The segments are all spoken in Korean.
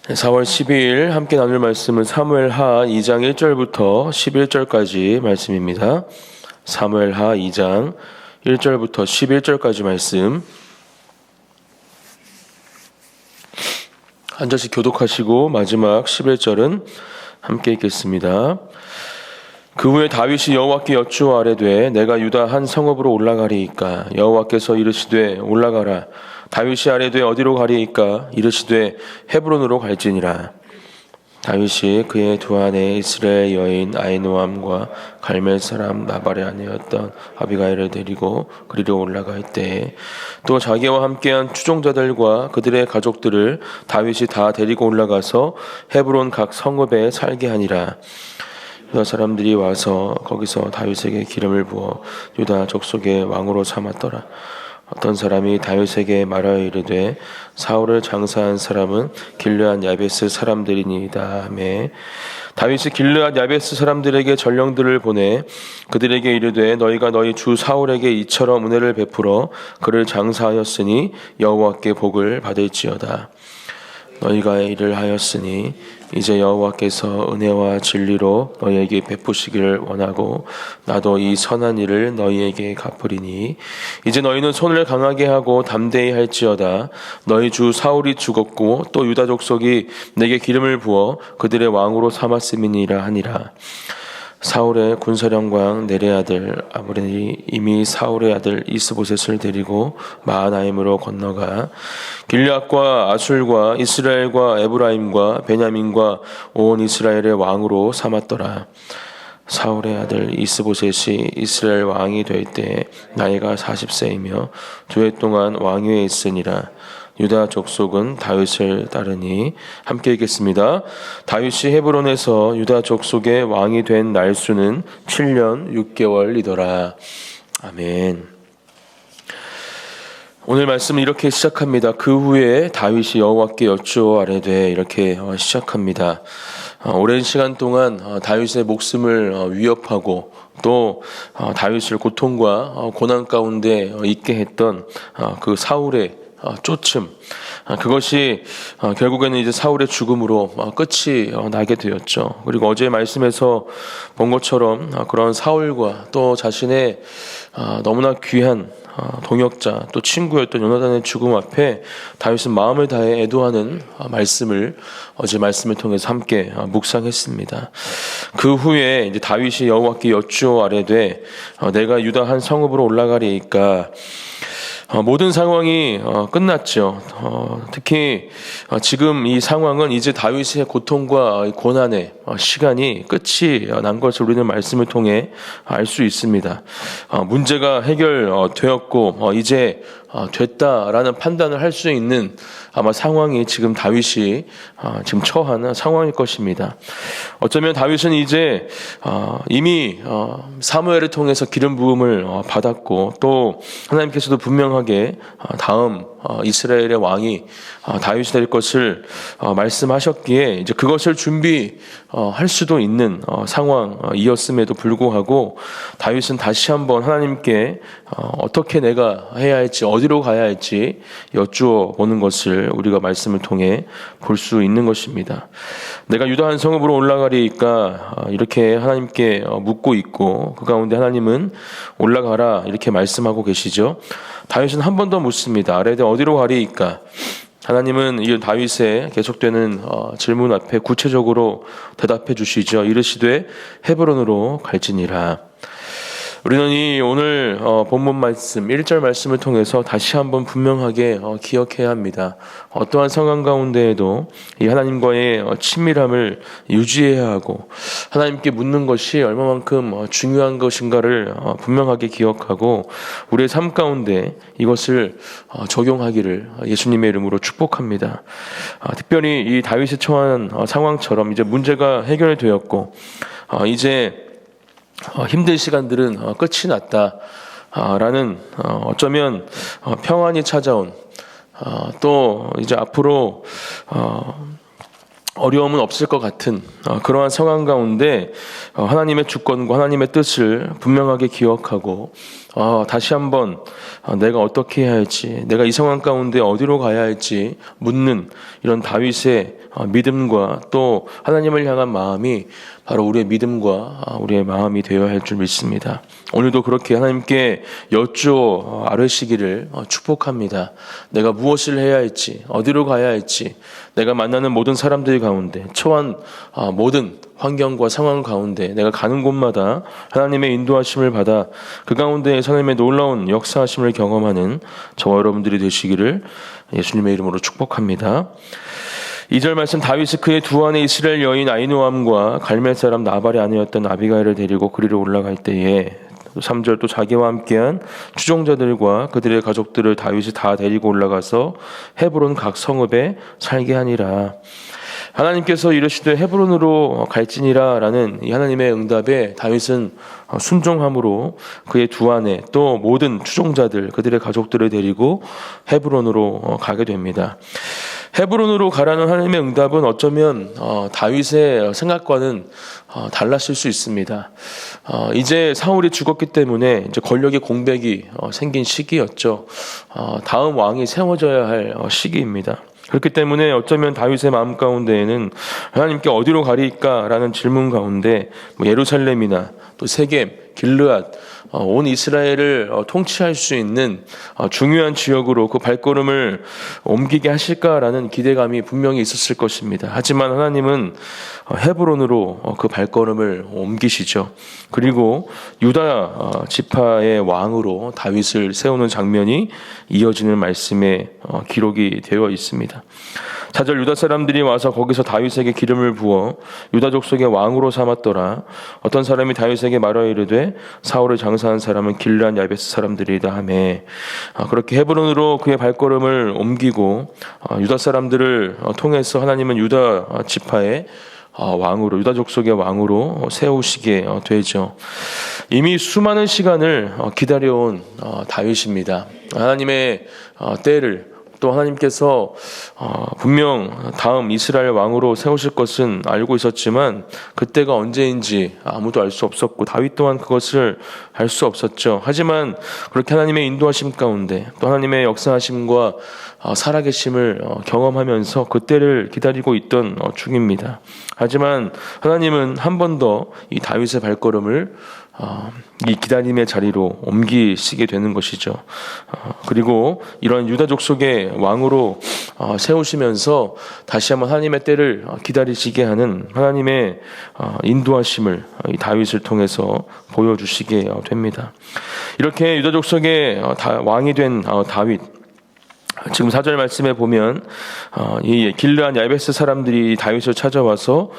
4월 12일 함께 나눌 말씀은 사무엘하 2장 1절부터 11절까지 말씀입니다. 사무엘하 2장 1절부터 11절까지 말씀. 한 절씩 교독하시고 마지막 11절은 함께 읽겠습니다. 그 후에 다윗이 여호와께 여쭈아뢰되 내가 유다 한 성읍으로 올라가리이까? 여호와께서 이르시되 올라가라. 다윗이 아뢰되 어디로 가리이까? 이르시되 헤브론으로 갈지니라. 다윗이 그의 두 아내 이스라엘 여인 아히노암과 갈멜 사람 나발의 아내였던 아비가일을 데리고 그리로 올라갈 때에 또 자기와 함께한 추종자들과 그들의 가족들을 다윗이 다 데리고 올라가서 헤브론 각 성읍에 살게 하니라. 유다 사람들이 와서 거기서 다윗에게 기름을 부어 유다 족속의 왕으로 삼았더라. 어떤 사람이 다윗에게 말하여 이르되 사울을 장사한 사람은 길르앗 야베스 사람들이니이다 하매 다윗이 길르앗 야베스 사람들에게 전령들을 보내 그들에게 이르되 너희가 너희 주 사울에게 이처럼 은혜를 베풀어 그를 장사하였으니 여호와께 복을 받을지어다. 너희가 일을 하였으니 이제 여호와께서 은혜와 진리로 너희에게 베푸시기를 원하고 나도 이 선한 일을 너희에게 갚으리니 이제 너희는 손을 강하게 하고 담대히 할지어다. 너희 주 사울이 죽었고 또 유다 족속이 내게 기름을 부어 그들의 왕으로 삼았음이니라 하니라. 사울의 군사령관 넬의 아들 아브넬이 이미 사울의 아들 이스보셋을 데리고 마하나임으로 건너가 길앗과 아술과 이스라엘과 에브라임과 베냐민과 온 이스라엘의 왕으로 삼았더라. 사울의 아들 이스보셋이 이스라엘 왕이 될 때 나이가 40세이며 2해 동안 왕위에 있으니라. 유다 족속은 다윗을 따르니 함께 읽겠습니다. 다윗이 헤브론에서 유다 족속의 왕이 된 날수는 7년 6개월이더라. 아멘. 오늘 말씀은 이렇게 시작합니다. 그 후에 다윗이 여호와께 여쭈아뢰되 이렇게 시작합니다. 오랜 시간 동안 다윗의 목숨을 위협하고 또 다윗을 고통과 고난 가운데 있게 했던 그 사울의 쫓음, 그것이 결국에는 이제 사울의 죽음으로 끝이 나게 되었죠. 그리고 어제 말씀에서 본 것처럼 그런 사울과 또 자신의 너무나 귀한 동역자 또 친구였던 요나단의 죽음 앞에 다윗은 마음을 다해 애도하는 말씀을 어제 말씀을 통해서 함께 묵상했습니다. 그 후에 이제 다윗이 여호와께 여쭈아뢰되 내가 유다 한 성읍으로 올라가리이까? 모든 상황이 끝났죠. 특히 지금 이 상황은 이제 다윗의 고통과 고난의 시간이 끝이 난 것을 우리는 말씀을 통해 알 수 있습니다. 문제가 해결되었고 이제 됐다라는 판단을 할 수 있는 아마 상황이 지금 다윗이 지금 처한 상황일 것입니다. 어쩌면 다윗은 이제 이미 사무엘을 통해서 기름 부음을 받았고 또 하나님께서도 분명하게 다음 이스라엘의 왕이 다윗이 될 것을 말씀하셨기에 이제 그것을 준비할 수도 있는 상황이었음에도 불구하고 다윗은 다시 한번 하나님께 어떻게 내가 해야 할지 어디로 가야 할지 여쭈어 보는 것을 우리가 말씀을 통해 볼 수 있는 것입니다. 내가 유다 한 성읍으로 올라가리이까 이렇게 하나님께 묻고 있고 그 가운데 하나님은 올라가라 이렇게 말씀하고 계시죠. 다윗은 한 번 더 묻습니다. 아뢰되 어디로 가리이까? 하나님은 이 다윗의 계속되는 질문 앞에 구체적으로 대답해 주시죠. 이르시되 헤브론으로 갈지니라. 우리는 이 오늘 본문 말씀 1절 말씀을 통해서 다시 한번 분명하게 기억해야 합니다. 어떠한 상황 가운데에도 이 하나님과의 친밀함을 유지해야 하고 하나님께 묻는 것이 얼마만큼 중요한 것인가를 분명하게 기억하고 우리의 삶 가운데 이것을 적용하기를 예수님의 이름으로 축복합니다. 특별히 이 다윗이 처한 상황처럼 이제 문제가 해결되었고 이제 힘든 시간들은 끝이 났다라는 어쩌면 평안이 찾아온 또 이제 앞으로 어려움은 없을 것 같은 그러한 상황 가운데 하나님의 주권과 하나님의 뜻을 분명하게 기억하고 다시 한번 내가 어떻게 해야 할지, 내가 이 상황 가운데 어디로 가야 할지 묻는 이런 다윗의 믿음과 또 하나님을 향한 마음이 바로 우리의 믿음과 우리의 마음이 되어야 할 줄 믿습니다. 오늘도 그렇게 하나님께 여쭈어 아뢰시기를 축복합니다. 내가 무엇을 해야 할지, 어디로 가야 할지, 내가 만나는 모든 사람들 가운데, 처한 모든 환경과 상황 가운데 내가 가는 곳마다 하나님의 인도하심을 받아 그 가운데 하나님의 놀라운 역사하심을 경험하는 저와 여러분들이 되시기를 예수님의 이름으로 축복합니다. 2절 말씀, 다윗이 그의 두 아내 이스라엘 여인 아히노암과 갈멜 사람 나발의 아내였던 아비가일을 데리고 그리로 올라갈 때에 3절 또 자기와 함께한 추종자들과 그들의 가족들을 다윗이 다 데리고 올라가서 헤브론 각 성읍에 살게 하니라. 하나님께서 이르시되 헤브론으로 갈지니라 라는 이 하나님의 응답에 다윗은 순종함으로 그의 두 아내 또 모든 추종자들 그들의 가족들을 데리고 헤브론으로 가게 됩니다. 헤브론으로 가라는 하나님의 응답은 어쩌면 다윗의 생각과는 달랐을 수 있습니다. 이제 사울이 죽었기 때문에 이제 권력의 공백이 생긴 시기였죠. 다음 왕이 세워져야 할 시기입니다. 그렇기 때문에 어쩌면 다윗의 마음 가운데에는 하나님께 어디로 가리까라는 질문 가운데 예루살렘이나 또 세겜, 길르앗, 온 이스라엘을 통치할 수 있는 중요한 지역으로 그 발걸음을 옮기게 하실까라는 기대감이 분명히 있었을 것입니다. 하지만 하나님은 헤브론으로 그 발걸음을 옮기시죠. 그리고 유다 지파의 왕으로 다윗을 세우는 장면이 이어지는 말씀에 기록이 되어 있습니다. 4절 유다 사람들이 와서 거기서 다윗에게 기름을 부어 유다 족속의 왕으로 삼았더라. 어떤 사람이 다윗에게 말하여 이르되 사울을 장사한 사람은 길르앗 야베스 사람들이다 하매, 그렇게 헤브론으로 그의 발걸음을 옮기고 유다 사람들을 통해서 하나님은 유다 지파의 왕으로, 유다 족속의 왕으로 세우시게 되죠. 이미 수많은 시간을 기다려온 다윗입니다. 하나님의 때를 또 하나님께서 분명 다음 이스라엘 왕으로 세우실 것은 알고 있었지만 그때가 언제인지 아무도 알 수 없었고 다윗 또한 그것을 알 수 없었죠. 하지만 그렇게 하나님의 인도하심 가운데 또 하나님의 역사하심과 살아계심을 경험하면서 그때를 기다리고 있던 중입니다. 하지만 하나님은 한 번 더 이 다윗의 발걸음을 이 기다림의 자리로 옮기시게 되는 것이죠. 그리고 이런 유다 족속의 왕으로 세우시면서 다시 한번 하나님의 때를 기다리시게 하는 하나님의 인도하심을 이 다윗을 통해서 보여주시게 됩니다. 이렇게 유다 족속의 왕이 된 다윗, 지금 4절 말씀에 보면 이 길르앗 야베스 사람들이 다윗을 찾아와서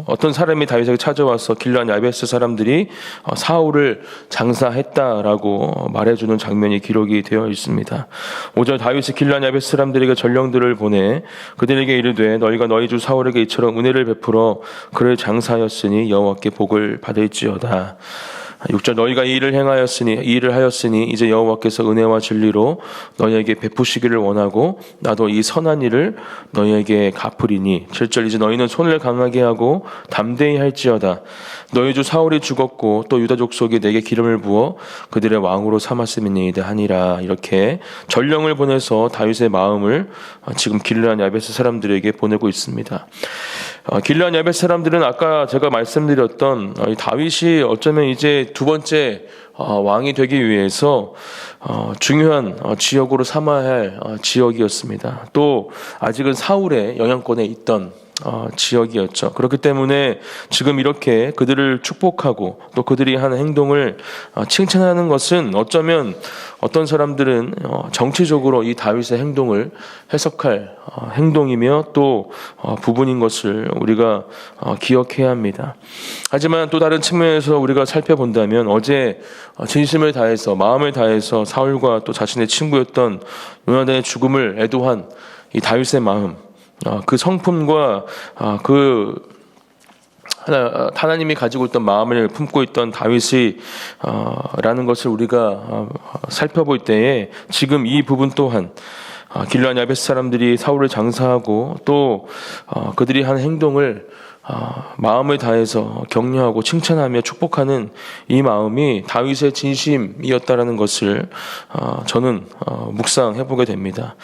어떤 사람이 다윗에게 찾아와서 길르앗 야베스 사람들이 사울을 장사했다라고 말해주는 장면이 기록이 되어 있습니다. 5절 다윗이 길르앗 야베스 사람들에게 전령들을 보내 그들에게 이르되 너희가 너희 주 사울에게 이처럼 은혜를 베풀어 그를 장사하였으니 여호와께 복을 받을지어다. 6절 너희가 이 일을 하였으니 이제 여호와께서 은혜와 진리로 너희에게 베푸시기를 원하고 나도 이 선한 일을 너희에게 갚으리니. 7절 이제 너희는 손을 강하게 하고 담대히 할지어다. 너희 주 사울이 죽었고 또 유다 족속이 내게 기름을 부어 그들의 왕으로 삼았음이니이다 하니라. 이렇게 전령을 보내서 다윗의 마음을 지금 길르앗 야베스 사람들에게 보내고 있습니다. 길르앗 야베스 사람들은 아까 제가 말씀드렸던 다윗이 어쩌면 이제 두 번째 왕이 되기 위해서 중요한 지역으로 삼아야 할 지역이었습니다. 또 아직은 사울의 영향권에 있던 지역이었죠. 그렇기 때문에 지금 이렇게 그들을 축복하고 또 그들이 하는 행동을 칭찬하는 것은 어쩌면 어떤 사람들은 정치적으로 이 다윗의 행동을 해석할 행동이며 또 부분인 것을 우리가 기억해야 합니다. 하지만 또 다른 측면에서 우리가 살펴본다면 어제 진심을 다해서 마음을 다해서 사울과 또 자신의 친구였던 요나단의 죽음을 애도한 이 다윗의 마음, 그 성품과 하나님이 가지고 있던 마음을 품고 있던 다윗이 라는 것을 우리가 살펴볼 때에 지금 이 부분 또한 길르앗 야베스 사람들이 사울을 장사하고 또 그들이 한 행동을 마음을 다해서 격려하고 칭찬하며 축복하는 이 마음이 다윗의 진심이었다라는 것을 저는 묵상해 보게 됩니다.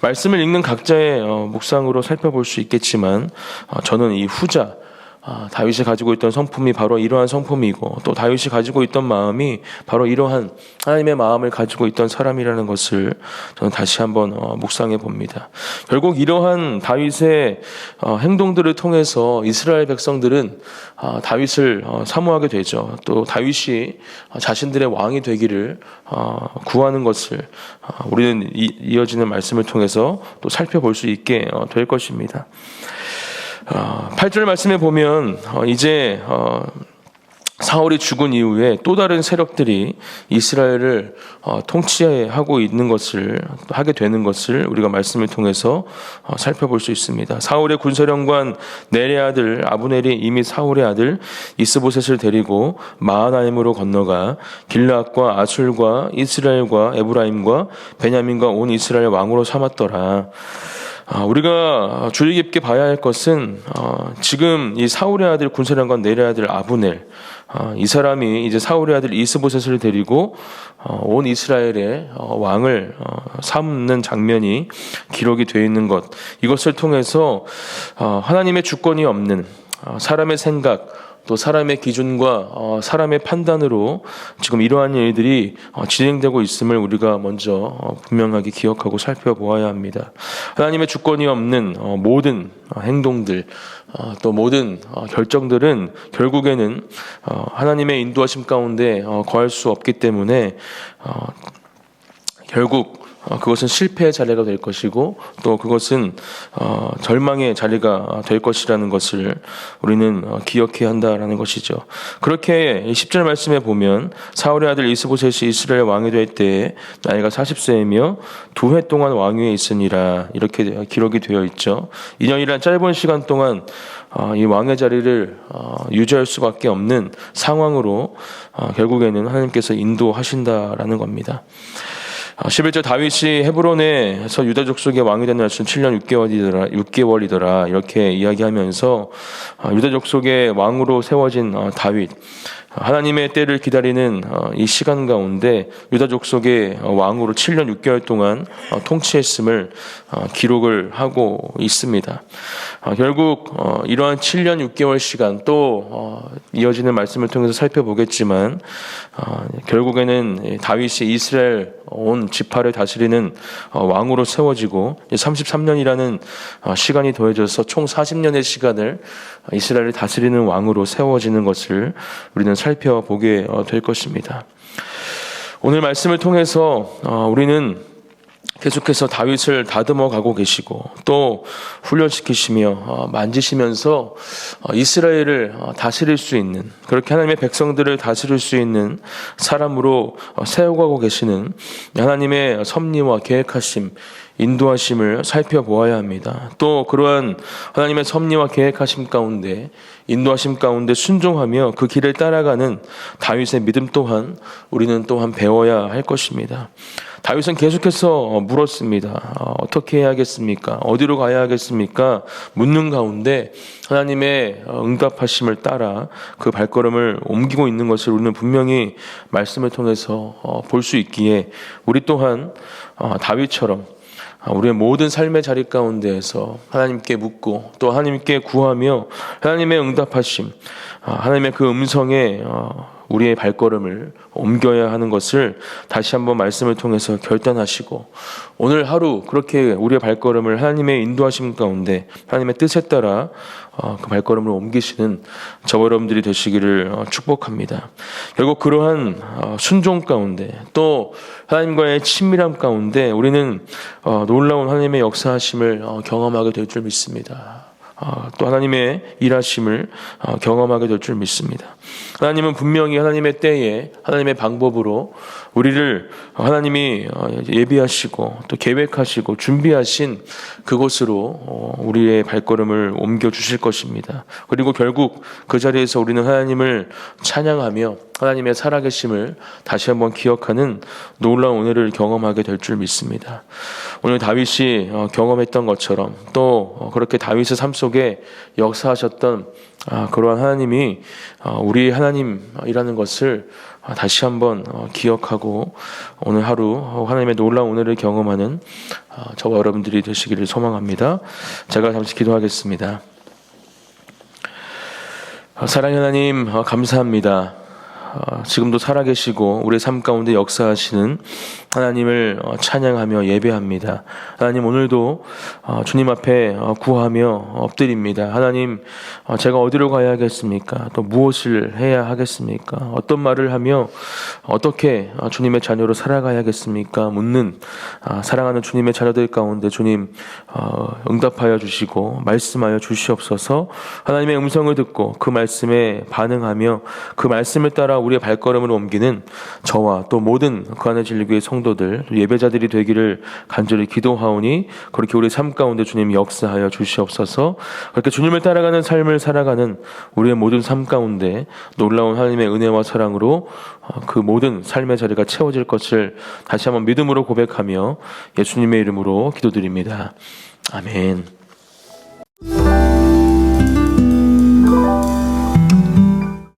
말씀을 읽는 각자의 묵상으로 살펴볼 수 있겠지만 저는 이 후자 다윗이 가지고 있던 성품이 바로 이러한 성품이고 또 다윗이 가지고 있던 마음이 바로 이러한 하나님의 마음을 가지고 있던 사람이라는 것을 저는 다시 한번 묵상해 봅니다. 결국 이러한 다윗의 행동들을 통해서 이스라엘 백성들은 다윗을 사모하게 되죠. 또 다윗이 자신들의 왕이 되기를 구하는 것을 우리는 이어지는 말씀을 통해서 또 살펴볼 수 있게 될 것입니다. 8절 말씀에 보면 이제 사울이 죽은 이후에 또 다른 세력들이 이스라엘을 통치하고 있는 것을 하게 되는 것을 우리가 말씀을 통해서 살펴볼 수 있습니다. 사울의 군사령관 넬의 아들 아브넬이 이미 사울의 아들 이스보셋을 데리고 마하나임으로 건너가 길르앗과 아술과 이스라엘과 에브라임과 베냐민과 온 이스라엘 왕으로 삼았더라. 우리가 주의 깊게 봐야 할 것은 지금 이 사울의 아들 군사령관 넬의 아들 아브넬 이 사람이 이제 사울의 아들 이스보셋을 데리고 온 이스라엘의 왕을 삼는 장면이 기록이 되어 있는 것, 이것을 통해서 하나님의 주권이 없는 사람의 생각 또 사람의 기준과 사람의 판단으로 지금 이러한 일들이 진행되고 있음을 우리가 먼저 분명하게 기억하고 살펴보아야 합니다. 하나님의 주권이 없는 모든 행동들 또 모든 결정들은 결국에는 하나님의 인도하심 가운데 거할 수 없기 때문에 결국 그것은 실패의 자리가 될 것이고 또 그것은 절망의 자리가 될 것이라는 것을 우리는 기억해야 한다라는 것이죠. 그렇게 10절 말씀에 보면 사울의 아들 이스보셋이 이스라엘 왕이 될 때에 나이가 40세이며 2해 동안 왕위에 있으니라 이렇게 기록이 되어 있죠. 2년이란 짧은 시간 동안 이 왕의 자리를 유지할 수밖에 없는 상황으로 결국에는 하나님께서 인도하신다라는 겁니다. 11절 다윗이 헤브론에서 유다 족속의 왕이 된 날수는 7년 6개월이더라 이렇게 이야기하면서 유다 족속의 왕으로 세워진 다윗, 하나님의 때를 기다리는 이 시간 가운데 유다 족속의 왕으로 7년 6개월 동안 통치했음을 기록을 하고 있습니다. 결국 이러한 7년 6개월 시간 또 이어지는 말씀을 통해서 살펴보겠지만 결국에는 다윗이 이스라엘 온 지파를 다스리는 왕으로 세워지고 33년이라는 시간이 더해져서 총 40년의 시간을 이스라엘을 다스리는 왕으로 세워지는 것을 우리는 살펴보게 될 것입니다. 오늘 말씀을 통해서 우리는 계속해서 다윗을 다듬어 가고 계시고 또 훈련시키시며 만지시면서 이스라엘을 다스릴 수 있는, 그렇게 하나님의 백성들을 다스릴 수 있는 사람으로 세워가고 계시는 하나님의 섭리와 계획하심, 인도하심을 살펴보아야 합니다. 또 그러한 하나님의 섭리와 계획하심 가운데, 인도하심 가운데 순종하며 그 길을 따라가는 다윗의 믿음 또한 우리는 또한 배워야 할 것입니다. 다윗은 계속해서 물었습니다. 어떻게 해야겠습니까? 어디로 가야 하겠습니까? 묻는 가운데 하나님의 응답하심을 따라 그 발걸음을 옮기고 있는 것을 우리는 분명히 말씀을 통해서 볼 수 있기에 우리 또한 다윗처럼 우리의 모든 삶의 자리 가운데에서 하나님께 묻고 또 하나님께 구하며 하나님의 응답하심, 하나님의 그 음성에 우리의 발걸음을 옮겨야 하는 것을 다시 한번 말씀을 통해서 결단하시고 오늘 하루 그렇게 우리의 발걸음을 하나님의 인도하심 가운데 하나님의 뜻에 따라 그 발걸음을 옮기시는 저와 여러분들이 되시기를 축복합니다. 결국 그러한 순종 가운데 또 하나님과의 친밀함 가운데 우리는 놀라운 하나님의 역사하심을 경험하게 될 줄 믿습니다. 또 하나님의 일하심을 경험하게 될 줄 믿습니다. 하나님은 분명히 하나님의 때에 하나님의 방법으로 우리를 하나님이 예비하시고 또 계획하시고 준비하신 그곳으로 우리의 발걸음을 옮겨 주실 것입니다. 그리고 결국 그 자리에서 우리는 하나님을 찬양하며 하나님의 살아계심을 다시 한번 기억하는 놀라운 은혜를 경험하게 될 줄 믿습니다. 오늘 다윗이 경험했던 것처럼 또 그렇게 다윗의 삶 속에 역사하셨던 그러한 하나님이 우리 하나님이라는 것을 다시 한번 기억하고 오늘 하루 하나님의 놀라운 은혜를 경험하는 저와 여러분들이 되시기를 소망합니다. 제가 잠시 기도하겠습니다. 사랑의 하나님, 감사합니다. 지금도 살아계시고 우리의 삶 가운데 역사하시는 하나님을 찬양하며 예배합니다. 하나님, 오늘도 주님 앞에 구하며 엎드립니다. 하나님, 제가 어디로 가야겠습니까? 또 무엇을 해야 하겠습니까? 어떤 말을 하며 어떻게 주님의 자녀로 살아가야겠습니까? 묻는 사랑하는 주님의 자녀들 가운데 주님 응답하여 주시고 말씀하여 주시옵소서. 하나님의 음성을 듣고 그 말씀에 반응하며 그 말씀을 따라 우리의 발걸음을 옮기는 저와 또 모든 그 안에 진리교회 성도들 예배자들이 되기를 간절히 기도하오니 그렇게 우리 삶 가운데 주님 역사하여 주시옵소서. 그렇게 주님을 따라가는 삶을 살아가는 우리의 모든 삶 가운데 놀라운 하나님의 은혜와 사랑으로 그 모든 삶의 자리가 채워질 것을 다시 한번 믿음으로 고백하며 예수님의 이름으로 기도드립니다. 아멘.